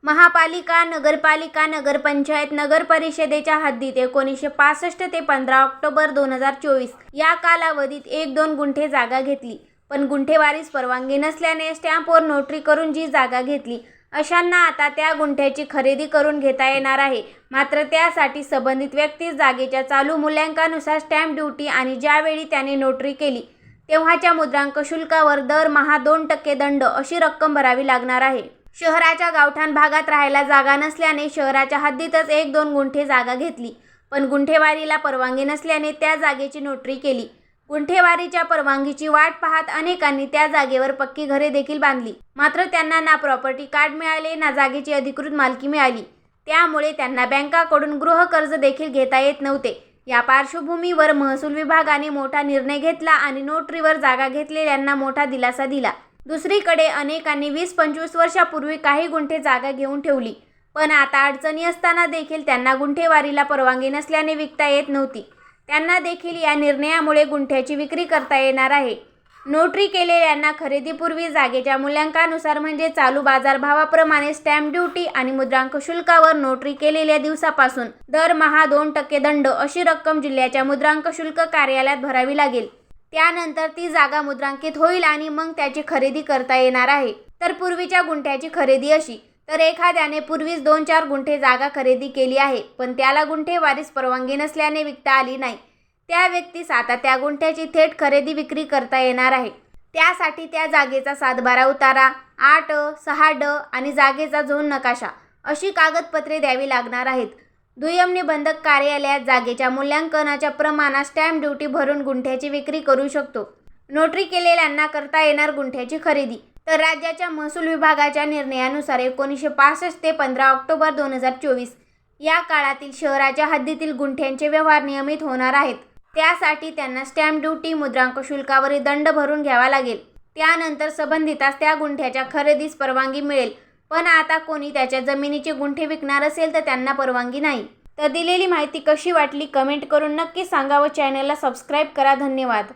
महापालिका, नगरपालिका, नगरपंचायत, नगरपरिषदेच्या हद्दीत 1965 ते 15 ऑक्टोबर 2024 या कालावधीत 1-2 गुंठे जागा घेतली. पण गुंठेवारीस परवानगी नसल्याने स्टॅम्पवर नोटरी करून जी जागा घेतली अशांना आता त्या गुंठ्याची खरेदी करून घेता येणार आहे. मात्र त्यासाठी संबंधित व्यक्तीस जागेच्या चालू मूल्यांकनानुसार स्टॅम्प ड्युटी आणि ज्यावेळी त्याने नोटरी केली तेव्हाच्या मुद्रांक शुल्कावर दरमहा 2% दंड अशी रक्कम भरावी लागणार आहे. शहराच्या गावठाण भागात राहायला जागा नसल्याने शहराच्या हद्दीतच 1-2 गुंठे जागा घेतली. पण गुंठेवारीला परवानगी नसल्याने त्या जागेची नोटरी केली. गुंठेवारीच्या परवानगीची वाट पाहत अनेकांनी त्या जागेवर पक्की घरे देखील बांधली. मात्र त्यांना ना प्रॉपर्टी कार्ड मिळाले ना जागेची अधिकृत मालकी मिळाली. त्यामुळे त्यांना बँकाकडून गृहकर्ज देखील घेता येत नव्हते. या पार्श्वभूमीवर महसूल विभागाने मोठा निर्णय घेतला आणि नोटरीवर जागा घेतलेल्यांना मोठा दिलासा दिला. दुसरीकडे अनेकांनी 20-25 वर्षापूर्वी काही गुंठे जागा घेऊन ठेवली. पण आता अडचणी असताना देखील त्यांना गुंठेवारीला परवानगी नसल्याने विकता येत नव्हती. त्यांना देखील या निर्णयामुळे गुंठ्याची विक्री करता येणार आहे. नोटरी केलेल्यांना खरेदीपूर्वी जागेच्या मूल्यांकनानुसार म्हणजे चालू बाजारभावाप्रमाणे स्टॅम्प ड्युटी आणि मुद्रांक शुल्कावर नोटरी केलेल्या दिवसापासून दरमहा 2% दंड अशी रक्कम जिल्ह्याच्या मुद्रांक शुल्क कार्यालयात भरावी लागेल. त्यानंतर ती जागा मुद्रांकित होईल आणि मग त्याची खरेदी करता येणार आहे. तर पूर्वीच्या गुंठ्याची खरेदी अशी तर एखाद्याने पूर्वीच 2-4 गुंठे जागा खरेदी केली आहे पण त्याला गुंठेवारीस परवानगी नसल्याने विकता आली नाही. त्या व्यक्तीस आता त्या गुंठ्याची थेट खरेदी विक्री करता येणार आहे. त्यासाठी त्या जागेचा 7/12 उतारा, 8 6 आणि जागेचा झोन नकाशा अशी कागदपत्रे द्यावी लागणार आहेत. दुय्यम निबंधक कार्यालयात जागेच्या मूल्यांकनाच्या प्रमाणात स्टॅम्प ड्युटी भरून गुंठ्याची विक्री करू शकतो. नोटरी केलेल्यांना करता येणार गुंठ्याची खरेदी. तर राज्याच्या महसूल विभागाच्या निर्णयानुसार 1965 ते 15 ऑक्टोबर 2024 या काळातील शहराच्या हद्दीतील गुंठ्यांचे व्यवहार नियमित होणार आहेत. त्यासाठी त्यांना स्टॅम्प ड्युटी, मुद्रांक शुल्कावरील दंड भरून घ्यावा लागेल. त्यानंतर संबंधितास त्या गुंठ्याच्या खरेदीस परवानगी मिळेल. पण आता कोणी त्याच्या जमिनीचे गुंठे विकणार असेल तर त्यांना परवानगी नाही. तर दिलेली माहिती कशी वाटली कमेंट करून नक्की सांगा व चॅनलला सबस्क्राईब करा. धन्यवाद.